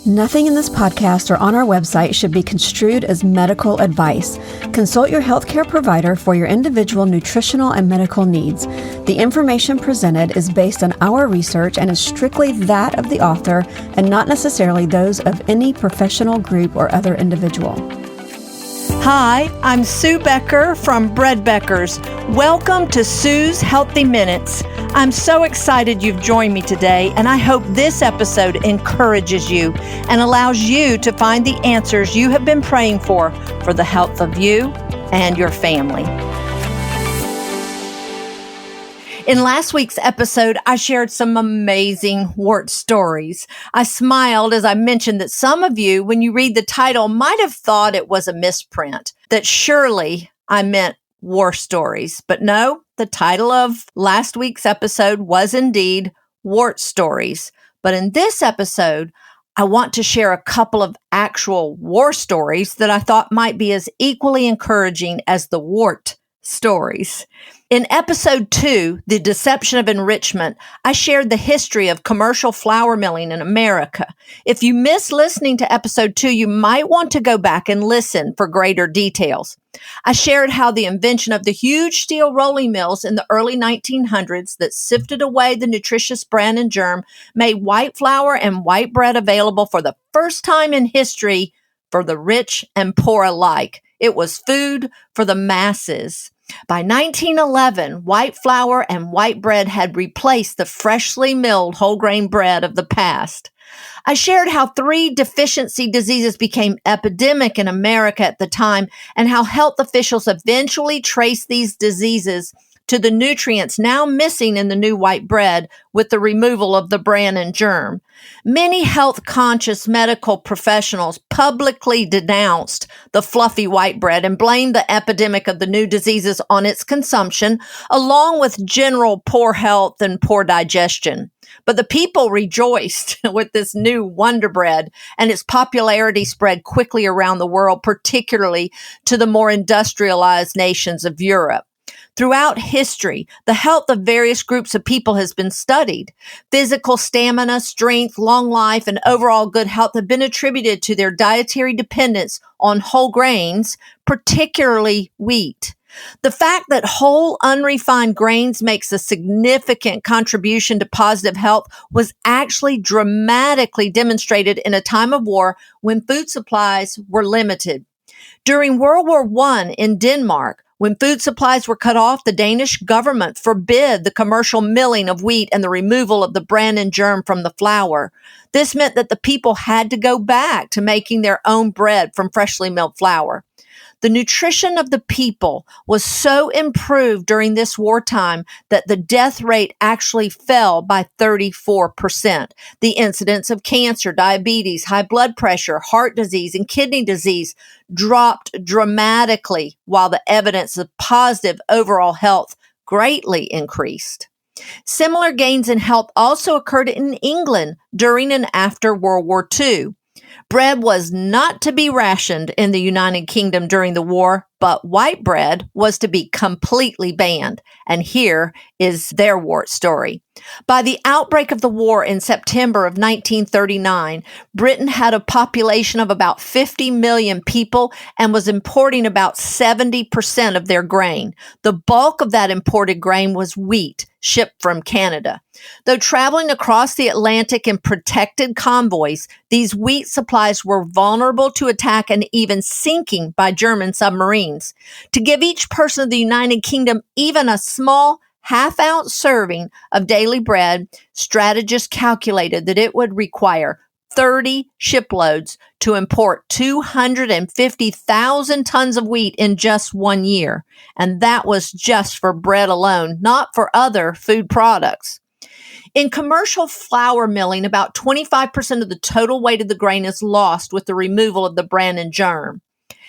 Nothing in this podcast or on our website should be construed as medical advice. Consult your healthcare provider for your individual nutritional and medical needs. The information presented is based on our research and is strictly that of the author and not necessarily those of any professional group or other individual. Hi, I'm Sue Becker from Bread Beckers. Welcome to Sue's Healthy Minutes. I'm so excited you've joined me today, and I hope this episode encourages you and allows you to find the answers you have been praying for the health of you and your family. In last week's episode, I shared some amazing wart stories. I smiled as I mentioned that some of you, when you read the title, might have thought it was a misprint, that surely I meant war stories. But no, the title of last week's episode was indeed Wart Stories. But in this episode, I want to share a couple of actual war stories that I thought might be as equally encouraging as the wart stories. In episode 2, The Deception of Enrichment, I shared the history of commercial flour milling in America. If you missed listening to episode 2, you might want to go back and listen for greater details. I shared how the invention of the huge steel rolling mills in the early 1900s that sifted away the nutritious bran and germ made white flour and white bread available for the first time in history for the rich and poor alike. It was food for the masses. By 1911, white flour and white bread had replaced the freshly milled whole grain bread of the past. I shared how 3 deficiency diseases became epidemic in America at the time and how health officials eventually traced these diseases to the nutrients now missing in the new white bread with the removal of the bran and germ. Many health-conscious medical professionals publicly denounced the fluffy white bread and blamed the epidemic of the new diseases on its consumption, along with general poor health and poor digestion. But the people rejoiced with this new Wonder Bread, and its popularity spread quickly around the world, particularly to the more industrialized nations of Europe. Throughout history, the health of various groups of people has been studied. Physical stamina, strength, long life, and overall good health have been attributed to their dietary dependence on whole grains, particularly wheat. The fact that whole, unrefined grains makes a significant contribution to positive health was actually dramatically demonstrated in a time of war when food supplies were limited. During World War I in Denmark, when food supplies were cut off, the Danish government forbid the commercial milling of wheat and the removal of the bran and germ from the flour. This meant that the people had to go back to making their own bread from freshly milled flour. The nutrition of the people was so improved during this wartime that the death rate actually fell by 34%. The incidence of cancer, diabetes, high blood pressure, heart disease, and kidney disease dropped dramatically, while the evidence of positive overall health greatly increased. Similar gains in health also occurred in England during and after World War II. Bread was not to be rationed in the United Kingdom during the war, but white bread was to be completely banned. And here is their wart story. By the outbreak of the war in September of 1939, Britain had a population of about 50 million people and was importing about 70% of their grain. The bulk of that imported grain was wheat, shipped from Canada. Though traveling across the Atlantic in protected convoys, these wheat supplies were vulnerable to attack and even sinking by German submarines. To give each person of the United Kingdom even a small half-ounce serving of daily bread, strategists calculated that it would require 30 shiploads to import 250,000 tons of wheat in just 1 year. And that was just for bread alone, not for other food products. In commercial flour milling, about 25% of the total weight of the grain is lost with the removal of the bran and germ.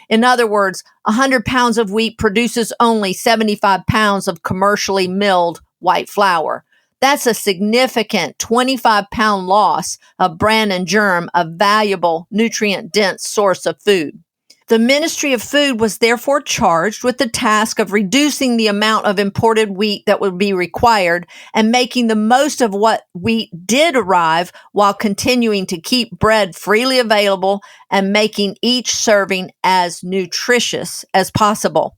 In other words, 100 pounds of wheat produces only 75 pounds of commercially milled white flour. That's a significant 25-pound loss of bran and germ, a valuable, nutrient-dense source of food. The Ministry of Food was therefore charged with the task of reducing the amount of imported wheat that would be required and making the most of what wheat did arrive while continuing to keep bread freely available and making each serving as nutritious as possible.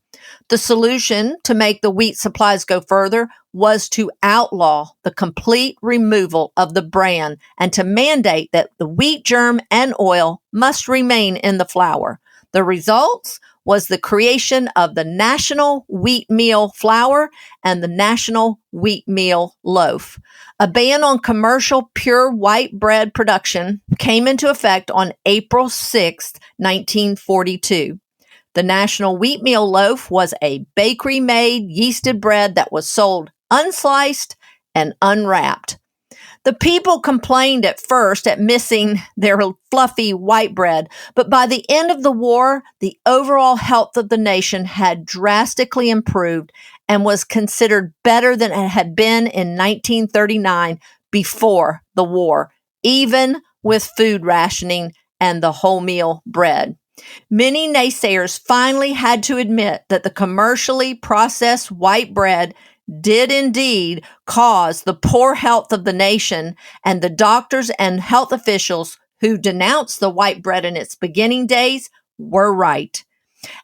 The solution to make the wheat supplies go further was to outlaw the complete removal of the bran and to mandate that the wheat germ and oil must remain in the flour. The results was the creation of the National Wheatmeal Flour and the National Wheatmeal Loaf. A ban on commercial pure white bread production came into effect on April 6, 1942. The National Wheatmeal Loaf was a bakery-made yeasted bread that was sold unsliced and unwrapped. The people complained at first at missing their fluffy white bread, but by the end of the war, the overall health of the nation had drastically improved and was considered better than it had been in 1939 before the war, even with food rationing and the wholemeal bread. Many naysayers finally had to admit that the commercially processed white bread did indeed cause the poor health of the nation, and the doctors and health officials who denounced the white bread in its beginning days were right.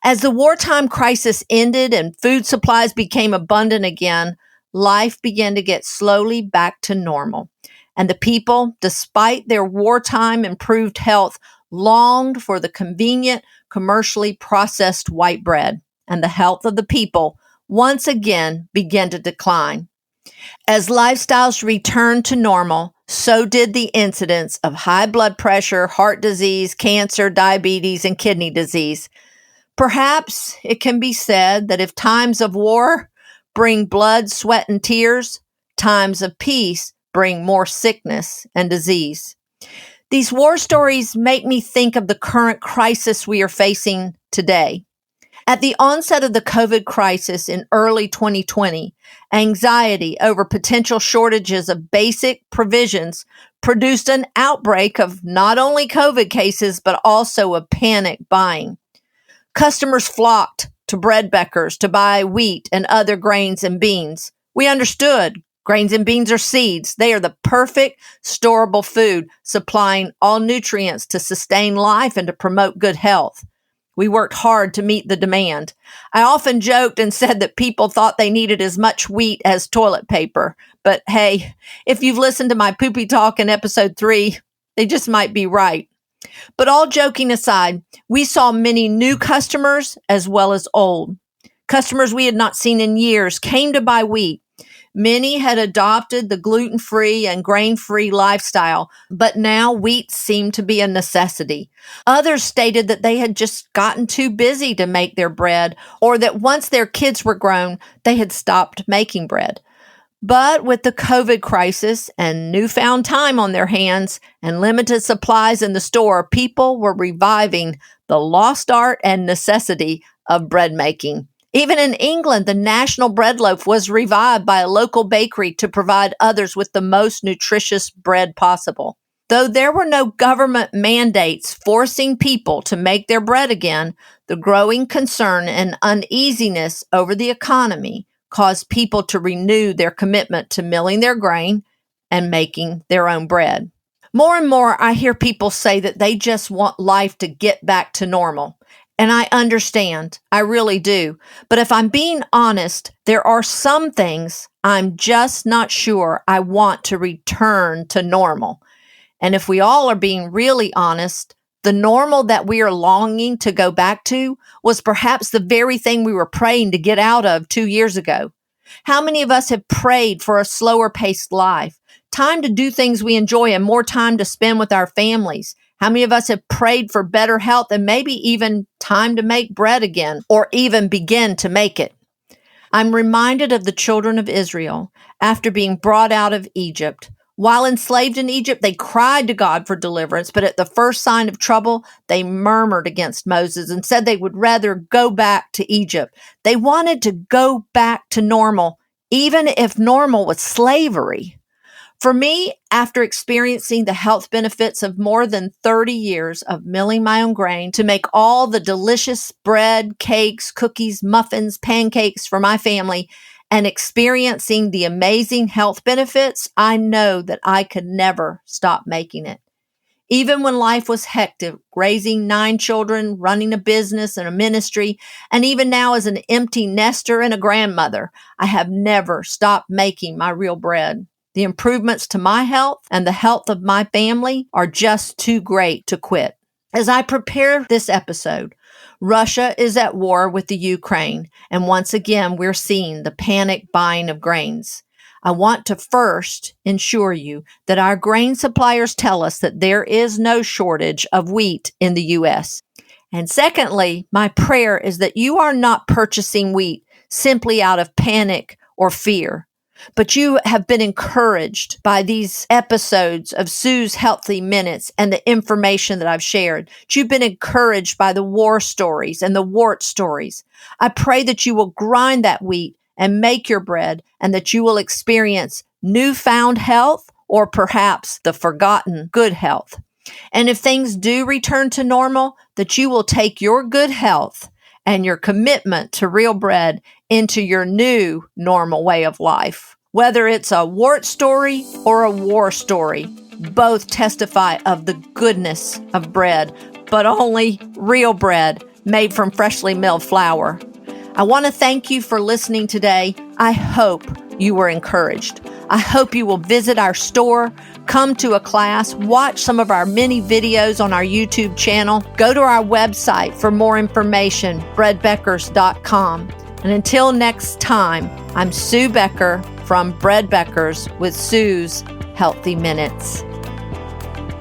As the wartime crisis ended and food supplies became abundant again, life began to get slowly back to normal. And the people, despite their wartime improved health, longed for the convenient, commercially processed white bread, and the health of the people once again began to decline. As lifestyles returned to normal, so did the incidence of high blood pressure, heart disease, cancer, diabetes, and kidney disease. Perhaps it can be said that if times of war bring blood, sweat, and tears, times of peace bring more sickness and disease. These war stories make me think of the current crisis we are facing today. At the onset of the COVID crisis in early 2020, anxiety over potential shortages of basic provisions produced an outbreak of not only COVID cases, but also of panic buying. Customers flocked to bread bakers to buy wheat and other grains and beans. We understood grains and beans are seeds. They are the perfect storable food, supplying all nutrients to sustain life and to promote good health. We worked hard to meet the demand. I often joked and said that people thought they needed as much wheat as toilet paper. But hey, if you've listened to my poopy talk in episode 3, they just might be right. But all joking aside, we saw many new customers as well as old. Customers we had not seen in years came to buy wheat. Many had adopted the gluten-free and grain-free lifestyle, but now wheat seemed to be a necessity. Others stated that they had just gotten too busy to make their bread, or that once their kids were grown, they had stopped making bread. But with the COVID crisis and newfound time on their hands and limited supplies in the store, people were reviving the lost art and necessity of bread making. Even in England, the national bread loaf was revived by a local bakery to provide others with the most nutritious bread possible. Though there were no government mandates forcing people to make their bread again, the growing concern and uneasiness over the economy caused people to renew their commitment to milling their grain and making their own bread. More and more, I hear people say that they just want life to get back to normal. And I understand, I really do. But if I'm being honest, there are some things I'm just not sure I want to return to normal. And if we all are being really honest, the normal that we are longing to go back to was perhaps the very thing we were praying to get out of 2 years ago. How many of us have prayed for a slower paced life, time to do things we enjoy and more time to spend with our families? How many of us have prayed for better health and maybe even time to make bread again or even begin to make it? I'm reminded of the children of Israel after being brought out of Egypt. While enslaved in Egypt, they cried to God for deliverance, but at the first sign of trouble, they murmured against Moses and said they would rather go back to Egypt. They wanted to go back to normal, even if normal was slavery. For me, after experiencing the health benefits of more than 30 years of milling my own grain to make all the delicious bread, cakes, cookies, muffins, pancakes for my family, and experiencing the amazing health benefits, I know that I could never stop making it. Even when life was hectic, raising 9 children, running a business and a ministry, and even now as an empty nester and a grandmother, I have never stopped making my real bread. The improvements to my health and the health of my family are just too great to quit. As I prepare this episode, Russia is at war with the Ukraine, and once again, we're seeing the panic buying of grains. I want to first ensure you that our grain suppliers tell us that there is no shortage of wheat in the U.S. And secondly, my prayer is that you are not purchasing wheat simply out of panic or fear, but you have been encouraged by these episodes of Sue's Healthy Minutes and the information that I've shared. You've been encouraged by the war stories and the Wart stories. I pray that you will grind that wheat and make your bread, and that you will experience newfound health or perhaps the forgotten good health. And if things do return to normal, that you will take your good health and your commitment to real bread into your new normal way of life. Whether it's a Wart story or a war story, both testify of the goodness of bread, but only real bread made from freshly milled flour. I want to thank you for listening today. I hope you were encouraged. I hope you will visit our store, come to a class, watch some of our many videos on our YouTube channel, go to our website for more information, breadbeckers.com. And until next time, I'm Sue Becker from Bread Beckers with Sue's Healthy Minutes.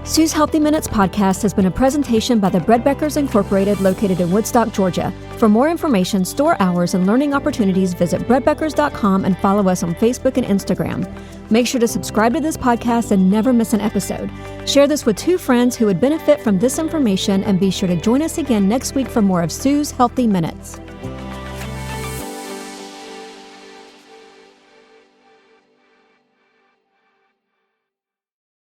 Sue's Healthy Minutes podcast has been a presentation by the Bread Beckers Incorporated located in Woodstock, Georgia. For more information, store hours, and learning opportunities, visit breadbeckers.com and follow us on Facebook and Instagram. Make sure to subscribe to this podcast and never miss an episode. Share this with 2 friends who would benefit from this information, and be sure to join us again next week for more of Sue's Healthy Minutes.